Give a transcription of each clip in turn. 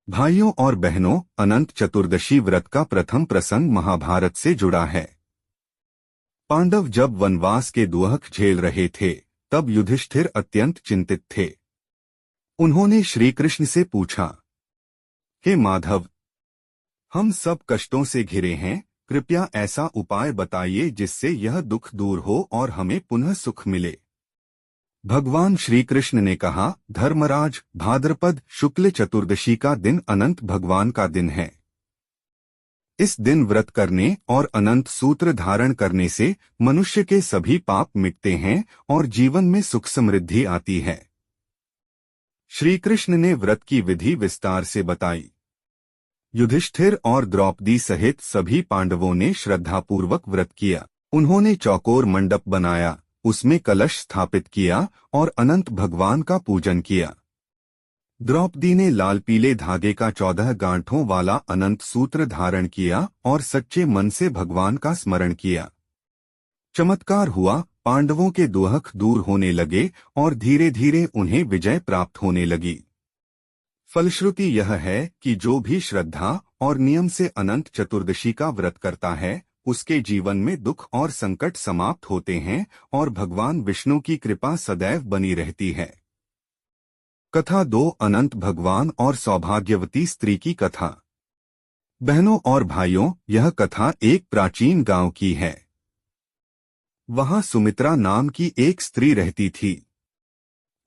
भाइयों और बहनों, अनंत चतुर्दशी व्रत का प्रथम प्रसंग महाभारत से जुड़ा है। पांडव जब वनवास के दुख झेल रहे थे, तब युधिष्ठिर अत्यंत चिंतित थे। उन्होंने श्री कृष्ण से पूछा, हे माधव, हम सब कष्टों से घिरे हैं, कृपया ऐसा उपाय बताइए जिससे यह दुख दूर हो और हमें पुनः सुख मिले। भगवान श्री कृष्ण ने कहा, धर्मराज, भाद्रपद शुक्ल चतुर्दशी का दिन अनंत भगवान का दिन है। इस दिन व्रत करने और अनंत सूत्र धारण करने से मनुष्य के सभी पाप मिटते हैं और जीवन में सुख समृद्धि आती है। श्री कृष्ण ने व्रत की विधि विस्तार से बताई। युधिष्ठिर और द्रौपदी सहित सभी पांडवों ने श्रद्धापूर्वक व्रत किया। उन्होंने चौकोर मंडप बनाया, उसमें कलश स्थापित किया और अनंत भगवान का पूजन किया। द्रौपदी ने लाल पीले धागे का 14 गांठों वाला अनंत सूत्र धारण किया और सच्चे मन से भगवान का स्मरण किया। चमत्कार हुआ, पांडवों के दुख दूर होने लगे और धीरे धीरे उन्हें विजय प्राप्त होने लगी। फलश्रुति यह है कि जो भी श्रद्धा और नियम से अनंत चतुर्दशी का व्रत करता है, उसके जीवन में दुख और संकट समाप्त होते हैं और भगवान विष्णु की कृपा सदैव बनी रहती है। कथा 2, अनंत भगवान और सौभाग्यवती स्त्री की कथा। बहनों और भाइयों, यह कथा एक प्राचीन गांव की है। वहां सुमित्रा नाम की एक स्त्री रहती थी।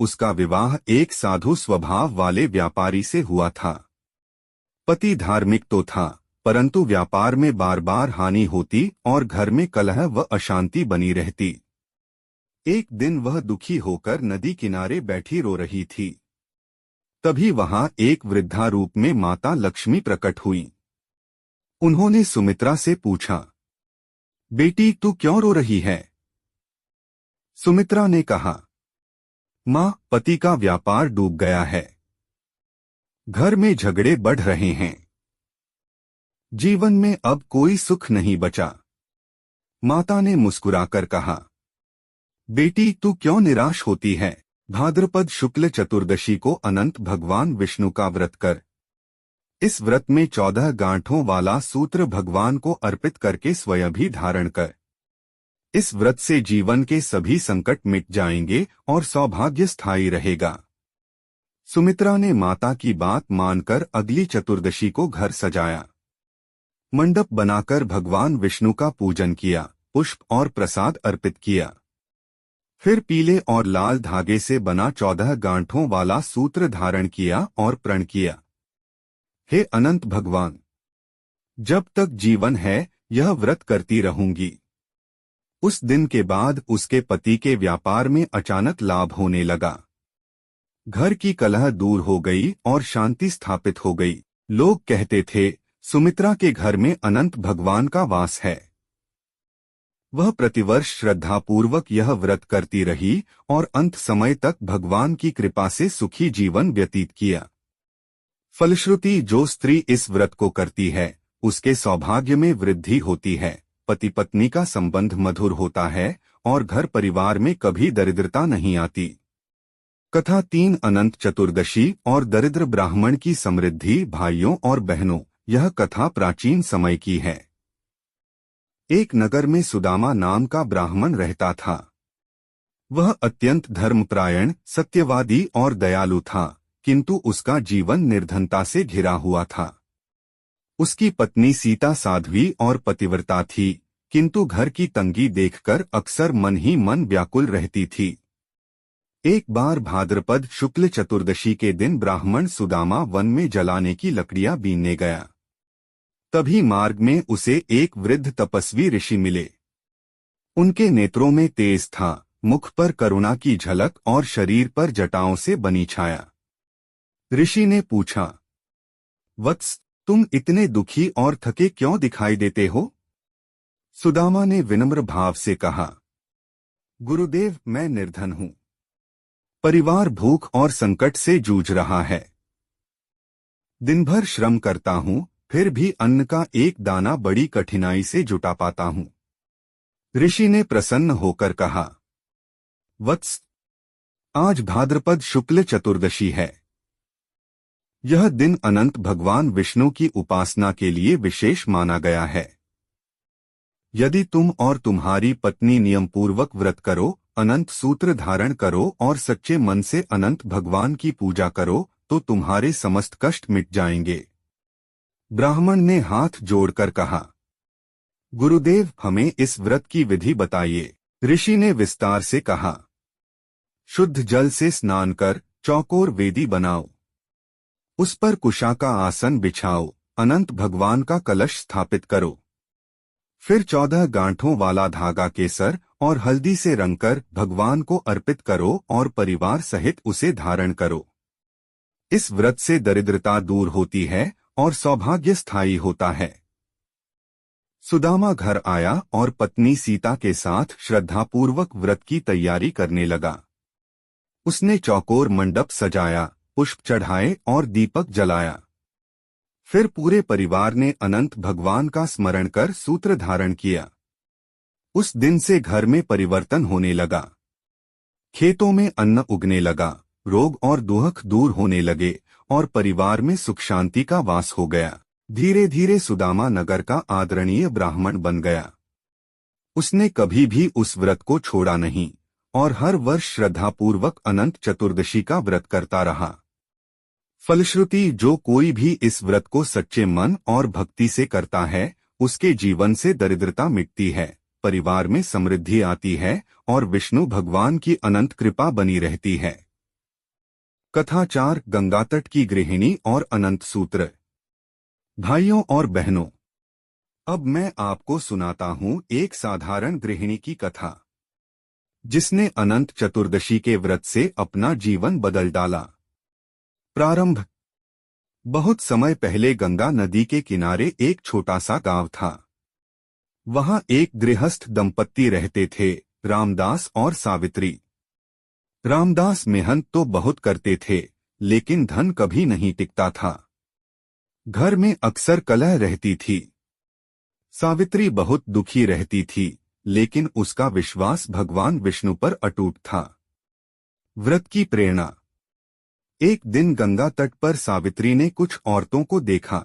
उसका विवाह एक साधु स्वभाव वाले व्यापारी से हुआ था। पति धार्मिक तो था, परंतु व्यापार में बार बार हानि होती और घर में कलह व अशांति बनी रहती। एक दिन वह दुखी होकर नदी किनारे बैठी रो रही थी। तभी वहां एक वृद्धा रूप में माता लक्ष्मी प्रकट हुई। उन्होंने सुमित्रा से पूछा, बेटी, तू क्यों रो रही है? सुमित्रा ने कहा, मां, पति का व्यापार डूब गया है। घर में झगड़े बढ़ रहे हैं। जीवन में अब कोई सुख नहीं बचा। माता ने मुस्कुराकर कहा, बेटी, तू क्यों निराश होती है? भाद्रपद शुक्ल चतुर्दशी को अनंत भगवान विष्णु का व्रत कर। इस व्रत में 14 गांठों वाला सूत्र भगवान को अर्पित करके स्वयं भी धारण कर। इस व्रत से जीवन के सभी संकट मिट जाएंगे और सौभाग्य स्थायी रहेगा। सुमित्रा ने माता की बात मानकर अगली चतुर्दशी को घर सजाया। मंडप बनाकर भगवान विष्णु का पूजन किया, पुष्प और प्रसाद अर्पित किया। फिर पीले और लाल धागे से बना 14 गांठों वाला सूत्र धारण किया और प्रण किया, हे अनंत भगवान, जब तक जीवन है यह व्रत करती रहूंगी। उस दिन के बाद उसके पति के व्यापार में अचानक लाभ होने लगा। घर की कलह दूर हो गई और शांति स्थापित हो गई। लोग कहते थे, सुमित्रा के घर में अनंत भगवान का वास है। वह प्रतिवर्ष श्रद्धापूर्वक यह व्रत करती रही और अंत समय तक भगवान की कृपा से सुखी जीवन व्यतीत किया। फलश्रुति जो स्त्री इस व्रत को करती है, उसके सौभाग्य में वृद्धि होती है, पति पत्नी का संबंध मधुर होता है और घर परिवार में कभी दरिद्रता नहीं आती। कथा 3, अनंत चतुर्दशी और दरिद्र ब्राह्मण की समृद्धि। भाइयों और बहनों, यह कथा प्राचीन समय की है। एक नगर में सुदामा नाम का ब्राह्मण रहता था। वह अत्यंत धर्मपरायण, सत्यवादी और दयालु था, किंतु उसका जीवन निर्धनता से घिरा हुआ था। उसकी पत्नी सीता साध्वी और पतिव्रता थी, किंतु घर की तंगी देखकर अक्सर मन ही मन व्याकुल रहती थी। एक बार भाद्रपद शुक्ल चतुर्दशी के दिन ब्राह्मण सुदामा वन में जलाने की लकड़ियां बीनने गया। तभी मार्ग में उसे एक वृद्ध तपस्वी ऋषि मिले। उनके नेत्रों में तेज था, मुख पर करुणा की झलक और शरीर पर जटाओं से बनी छाया। ऋषि ने पूछा, वत्स, तुम इतने दुखी और थके क्यों दिखाई देते हो? सुदामा ने विनम्र भाव से कहा, गुरुदेव, मैं निर्धन हूँ। परिवार भूख और संकट से जूझ रहा है। दिन भर श्रम करता हूँ, फिर भी अन्न का एक दाना बड़ी कठिनाई से जुटा पाता हूँ। ऋषि ने प्रसन्न होकर कहा, वत्स, आज भाद्रपद शुक्ल चतुर्दशी है। यह दिन अनंत भगवान विष्णु की उपासना के लिए विशेष माना गया है। यदि तुम और तुम्हारी पत्नी नियमपूर्वक व्रत करो, अनंत सूत्र धारण करो और सच्चे मन से अनंत भगवान की पूजा करो तो तुम्हारे समस्त कष्ट मिट जाएंगे। ब्राह्मण ने हाथ जोड़कर कहा, गुरुदेव हमें इस व्रत की विधि बताइए। ऋषि ने विस्तार से कहा, शुद्ध जल से स्नान कर चौकोर वेदी बनाओ, उस पर कुशा का आसन बिछाओ, अनंत भगवान का कलश स्थापित करो, फिर 14 गांठों वाला धागा केसर और हल्दी से रंगकर भगवान को अर्पित करो और परिवार सहित उसे धारण करो। इस व्रत से दरिद्रता दूर होती है और सौभाग्य स्थायी होता है। सुदामा घर आया और पत्नी सीता के साथ श्रद्धापूर्वक व्रत की तैयारी करने लगा। उसने चौकोर मंडप सजाया, पुष्प चढ़ाए और दीपक जलाया। फिर पूरे परिवार ने अनंत भगवान का स्मरण कर सूत्र धारण किया। उस दिन से घर में परिवर्तन होने लगा। खेतों में अन्न उगने लगा, रोग और दुख दूर होने लगे और परिवार में सुख शांति का वास हो गया। धीरे धीरे सुदामा नगर का आदरणीय ब्राह्मण बन गया। उसने कभी भी उस व्रत को छोड़ा नहीं और हर वर्ष श्रद्धापूर्वक अनंत चतुर्दशी का व्रत करता रहा। फलश्रुति जो कोई भी इस व्रत को सच्चे मन और भक्ति से करता है, उसके जीवन से दरिद्रता मिटती है, परिवार में समृद्धि आती है और विष्णु भगवान की अनंत कृपा बनी रहती है। कथा 4 गंगा तट की गृहिणी और अनंत सूत्र। भाइयों और बहनों, अब मैं आपको सुनाता हूं एक साधारण गृहिणी की कथा, जिसने अनंत चतुर्दशी के व्रत से अपना जीवन बदल डाला। प्रारंभ। बहुत समय पहले गंगा नदी के किनारे एक छोटा सा गांव था। वहां एक गृहस्थ दंपत्ति रहते थे, रामदास और सावित्री। रामदास मेहनत तो बहुत करते थे, लेकिन धन कभी नहीं टिकता था। घर में अक्सर कलह रहती थी। सावित्री बहुत दुखी रहती थी, लेकिन उसका विश्वास भगवान विष्णु पर अटूट था। व्रत की प्रेरणा। एक दिन गंगा तट पर सावित्री ने कुछ औरतों को देखा।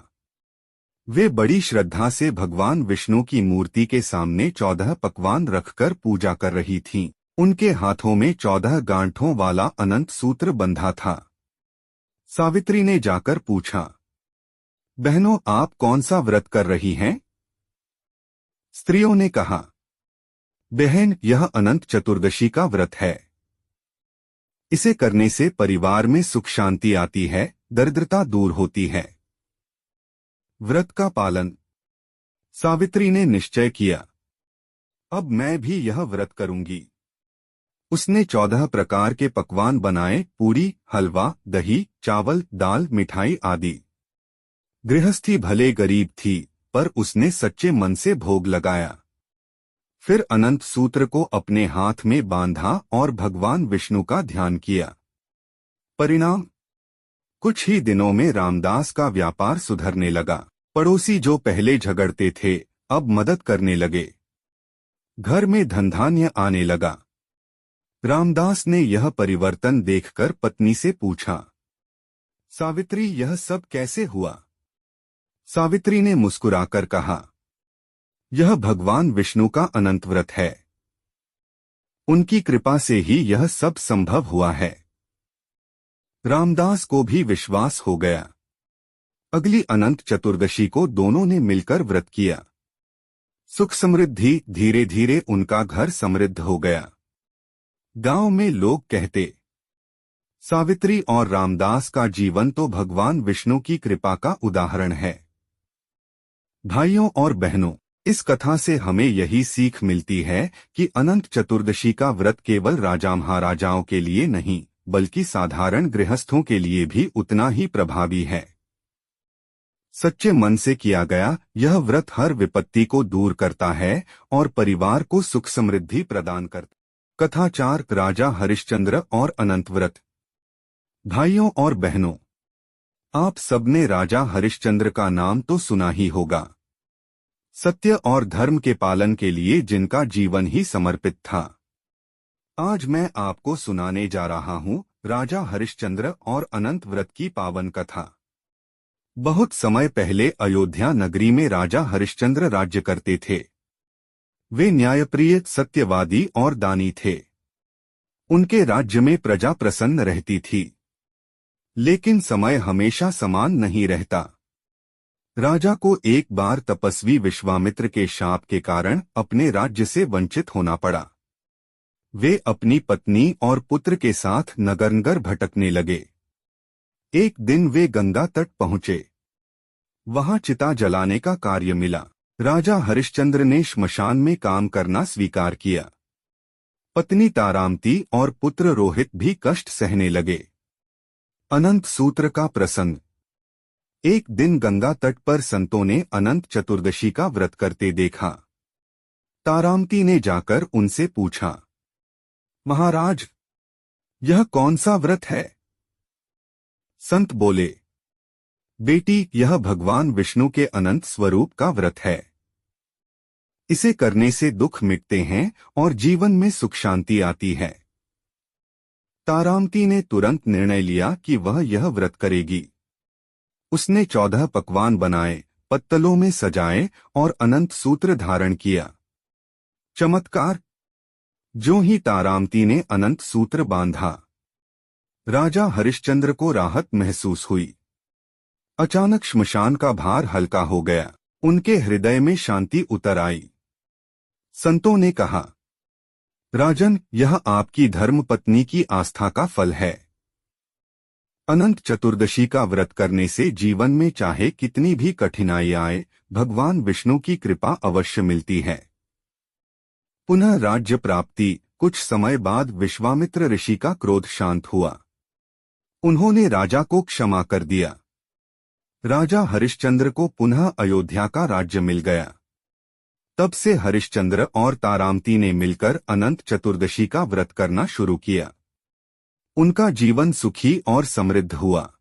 वे बड़ी श्रद्धा से भगवान विष्णु की मूर्ति के सामने 14 पकवान रखकर पूजा कर रही थीं। उनके हाथों में 14 गांठों वाला अनंत सूत्र बंधा था। सावित्री ने जाकर पूछा, बहनों आप कौन सा व्रत कर रही हैं? स्त्रियों ने कहा, बहन यह अनंत चतुर्दशी का व्रत है। इसे करने से परिवार में सुख शांति आती है, दरिद्रता दूर होती है। व्रत का पालन। सावित्री ने निश्चय किया, अब मैं भी यह व्रत करूंगी। उसने 14 प्रकार के पकवान बनाए, पूरी, हलवा, दही, चावल, दाल, मिठाई आदि। गृहस्थी भले गरीब थी, पर उसने सच्चे मन से भोग लगाया। फिर अनंत सूत्र को अपने हाथ में बांधा और भगवान विष्णु का ध्यान किया। परिणाम, कुछ ही दिनों में रामदास का व्यापार सुधरने लगा। पड़ोसी जो पहले झगड़ते थे, अब मदद करने लगे। घर में धनधान्य आने लगा। रामदास ने यह परिवर्तन देखकर पत्नी से पूछा, सावित्री यह सब कैसे हुआ? सावित्री ने मुस्कुराकर कहा, यह भगवान विष्णु का अनंत व्रत है। उनकी कृपा से ही यह सब संभव हुआ है। रामदास को भी विश्वास हो गया। अगली अनंत चतुर्दशी को दोनों ने मिलकर व्रत किया। सुख समृद्धि, धीरे धीरे उनका घर समृद्ध हो गया। गांव में लोग कहते, सावित्री और रामदास का जीवन तो भगवान विष्णु की कृपा का उदाहरण है। भाइयों और बहनों, इस कथा से हमें यही सीख मिलती है कि अनंत चतुर्दशी का व्रत केवल राजा महाराजाओं के लिए नहीं, बल्कि साधारण गृहस्थों के लिए भी उतना ही प्रभावी है। सच्चे मन से किया गया यह व्रत हर विपत्ति को दूर करता है और परिवार को सुख समृद्धि प्रदान करता। कथा 4 राजा हरिश्चंद्र और अनंत व्रत। भाइयों और बहनों, आप सबने राजा हरिश्चंद्र का नाम तो सुना ही होगा। सत्य और धर्म के पालन के लिए जिनका जीवन ही समर्पित था। आज मैं आपको सुनाने जा रहा हूं राजा हरिश्चंद्र और अनंत व्रत की पावन कथा। बहुत समय पहले अयोध्या नगरी में राजा हरिश्चंद्र राज्य करते थे। वे न्यायप्रिय, सत्यवादी और दानी थे। उनके राज्य में प्रजा प्रसन्न रहती थी। लेकिन समय हमेशा समान नहीं रहता। राजा को एक बार तपस्वी विश्वामित्र के शाप के कारण अपने राज्य से वंचित होना पड़ा। वे अपनी पत्नी और पुत्र के साथ नगर भटकने लगे। एक दिन वे गंगा तट पहुंचे। वहां चिता जलाने का कार्य मिला। राजा हरिश्चंद्र ने श्मशान में काम करना स्वीकार किया। पत्नी तारामती और पुत्र रोहित भी कष्ट सहने लगे। अनंत सूत्र का प्रसंग। एक दिन गंगा तट पर संतों ने अनंत चतुर्दशी का व्रत करते देखा। तारामती ने जाकर उनसे पूछा, महाराज, यह कौन सा व्रत है? संत बोले, बेटी, यह भगवान विष्णु के अनंत स्वरूप का व्रत है। इसे करने से दुख मिटते हैं और जीवन में सुख शांति आती है। तारामती ने तुरंत निर्णय लिया कि वह यह व्रत करेगी। उसने 14 पकवान बनाए, पत्तलों में सजाए और अनंत सूत्र धारण किया। चमत्कार! जो ही तारामती ने अनंत सूत्र बांधा, राजा हरिश्चंद्र को राहत महसूस हुई। अचानक श्मशान का भार हल्का हो गया। उनके हृदय में शांति उतर आई। संतों ने कहा, राजन, यह आपकी धर्मपत्नी की आस्था का फल है। अनंत चतुर्दशी का व्रत करने से जीवन में चाहे कितनी भी कठिनाई आए, भगवान विष्णु की कृपा अवश्य मिलती है। पुनः राज्य प्राप्ति। कुछ समय बाद विश्वामित्र ऋषि का क्रोध शांत हुआ। उन्होंने राजा को क्षमा कर दिया। राजा हरिश्चंद्र को पुनः अयोध्या का राज्य मिल गया। तब से हरिश्चंद्र और तारामती ने मिलकर अनंत चतुर्दशी का व्रत करना शुरू किया। उनका जीवन सुखी और समृद्ध हुआ।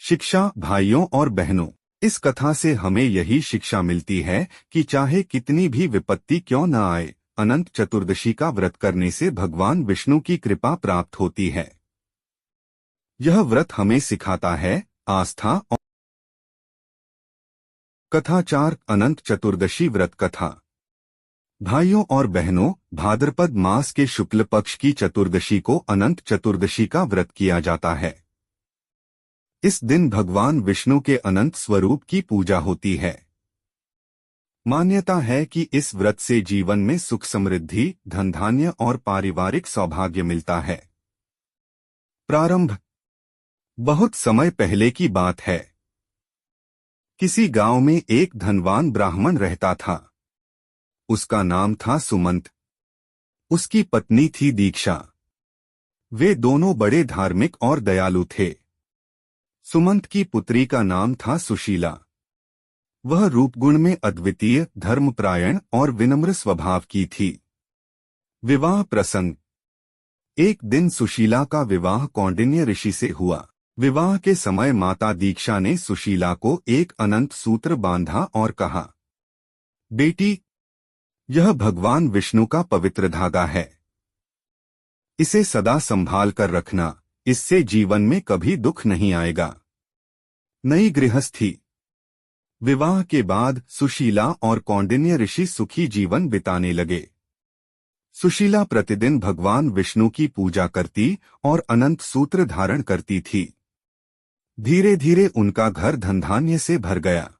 शिक्षा। भाइयों और बहनों, इस कथा से हमें यही शिक्षा मिलती है कि चाहे कितनी भी विपत्ति क्यों न आए, अनंत चतुर्दशी का व्रत करने से भगवान विष्णु की कृपा प्राप्त होती है। यह व्रत हमें सिखाता है आस्था और कथा 4 अनंत चतुर्दशी व्रत कथा। भाइयों और बहनों, भाद्रपद मास के शुक्ल पक्ष की चतुर्दशी को अनंत चतुर्दशी का व्रत किया जाता है। इस दिन भगवान विष्णु के अनंत स्वरूप की पूजा होती है। मान्यता है कि इस व्रत से जीवन में सुख समृद्धि, धन धान्य और पारिवारिक सौभाग्य मिलता है। प्रारंभ। बहुत समय पहले की बात है। किसी गांव में एक धनवान ब्राह्मण रहता था। उसका नाम था सुमंत। उसकी पत्नी थी दीक्षा। वे दोनों बड़े धार्मिक और दयालु थे। सुमंत की पुत्री का नाम था सुशीला। वह रूपगुण में अद्वितीय, धर्मपरायण और विनम्र स्वभाव की थी। विवाह प्रसंग। एक दिन सुशीला का विवाह कौंडिन्य ऋषि से हुआ। विवाह के समय माता दीक्षा ने सुशीला को एक अनंत सूत्र बांधा और कहा, बेटी, यह भगवान विष्णु का पवित्र धागा है। इसे सदा संभाल कर रखना, इससे जीवन में कभी दुख नहीं आएगा। नई गृहस्थी। विवाह के बाद सुशीला और कौंडिन्य ऋषि सुखी जीवन बिताने लगे। सुशीला प्रतिदिन भगवान विष्णु की पूजा करती और अनंत सूत्र धारण करती थी। धीरे धीरे उनका घर धनधान्य से भर गया।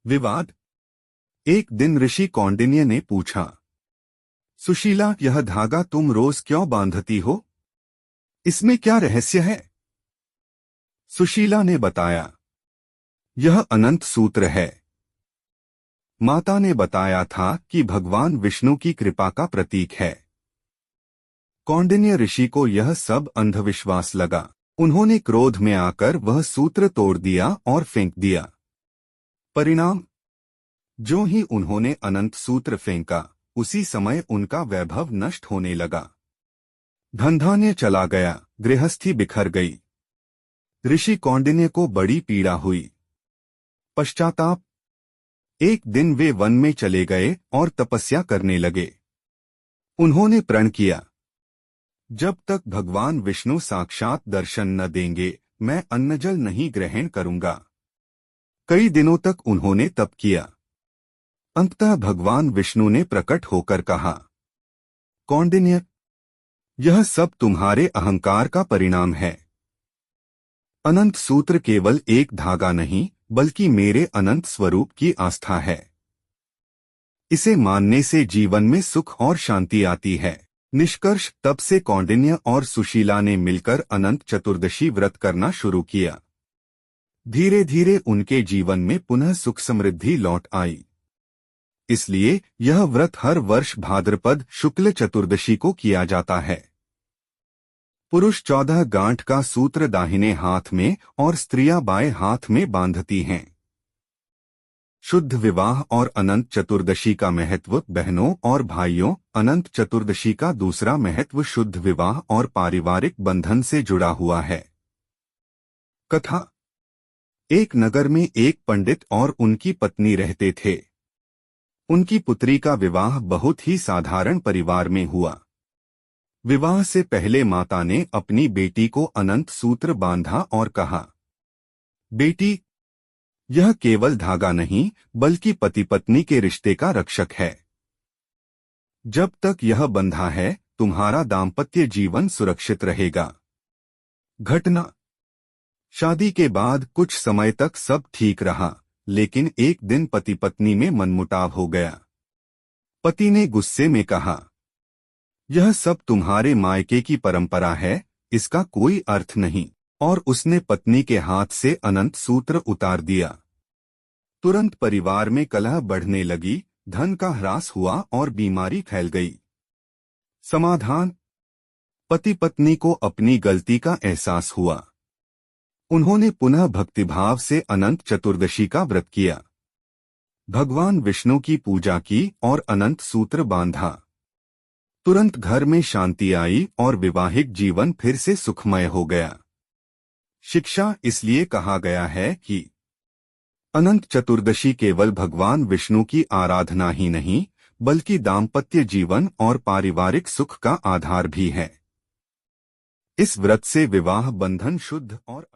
विवाद। एक दिन ऋषि कौंडिन्य ने पूछा, सुशीला, यह धागा तुम रोज क्यों बांधती हो? इसमें क्या रहस्य है? सुशीला ने बताया, यह अनंत सूत्र है। माता ने बताया था कि भगवान विष्णु की कृपा का प्रतीक है। कौंडिन्य ऋषि को यह सब अंधविश्वास लगा। उन्होंने क्रोध में आकर वह सूत्र तोड़ दिया और फेंक दिया। परिणाम, जो ही उन्होंने अनंत सूत्र फेंका, उसी समय उनका वैभव नष्ट होने लगा। धनधान्य चला गया, गृहस्थी बिखर गई। ऋषि कौंडिन्य को बड़ी पीड़ा हुई। पश्चाताप। एक दिन वे वन में चले गए और तपस्या करने लगे। उन्होंने प्रण किया, जब तक भगवान विष्णु साक्षात दर्शन न देंगे, मैं अन्न जल नहीं ग्रहण करूंगा। कई दिनों तक उन्होंने तप किया। अंततः भगवान विष्णु ने प्रकट होकर कहा, कौंडिन्य, यह सब तुम्हारे अहंकार का परिणाम है। अनंत सूत्र केवल एक धागा नहीं, बल्कि मेरे अनंत स्वरूप की आस्था है। इसे मानने से जीवन में सुख और शांति आती है। निष्कर्ष, तब से कौंडिन्य और सुशीला ने मिलकर अनंत चतुर्दशी व्रत करना शुरू किया। धीरे धीरे उनके जीवन में पुनः सुख समृद्धि लौट आई। इसलिए यह व्रत हर वर्ष भाद्रपद शुक्ल चतुर्दशी को किया जाता है। पुरुष 14 गांठ का सूत्र दाहिने हाथ में और स्त्रियां बाएं हाथ में बांधती हैं। शुद्ध विवाह और अनंत चतुर्दशी का महत्व। बहनों और भाइयों, अनंत चतुर्दशी का दूसरा महत्व शुद्ध विवाह और पारिवारिक बंधन से जुड़ा हुआ है। कथा। एक नगर में एक पंडित और उनकी पत्नी रहते थे। उनकी पुत्री का विवाह बहुत ही साधारण परिवार में हुआ। विवाह से पहले माता ने अपनी बेटी को अनंत सूत्र बांधा और कहा, बेटी, यह केवल धागा नहीं, बल्कि पति पत्नी के रिश्ते का रक्षक है। जब तक यह बंधा है, तुम्हारा दाम्पत्य जीवन सुरक्षित रहेगा। घटना। शादी के बाद कुछ समय तक सब ठीक रहा, लेकिन एक दिन पति पत्नी में मनमुटाव हो गया। पति ने गुस्से में कहा, यह सब तुम्हारे मायके की परंपरा है, इसका कोई अर्थ नहीं, और उसने पत्नी के हाथ से अनंत सूत्र उतार दिया। तुरंत परिवार में कलह बढ़ने लगी, धन का ह्रास हुआ और बीमारी फैल गई। समाधान। पति पत्नी को अपनी गलती का एहसास हुआ। उन्होंने पुनः भक्तिभाव से अनंत चतुर्दशी का व्रत किया। भगवान विष्णु की पूजा की और अनंत सूत्र बांधा। तुरंत घर में शांति आई और वैवाहिक जीवन फिर से सुखमय हो गया। शिक्षा। इसलिए कहा गया है कि अनंत चतुर्दशी केवल भगवान विष्णु की आराधना ही नहीं, बल्कि दाम्पत्य जीवन और पारिवारिक सुख का आधार भी है। इस व्रत से विवाह बंधन शुद्ध और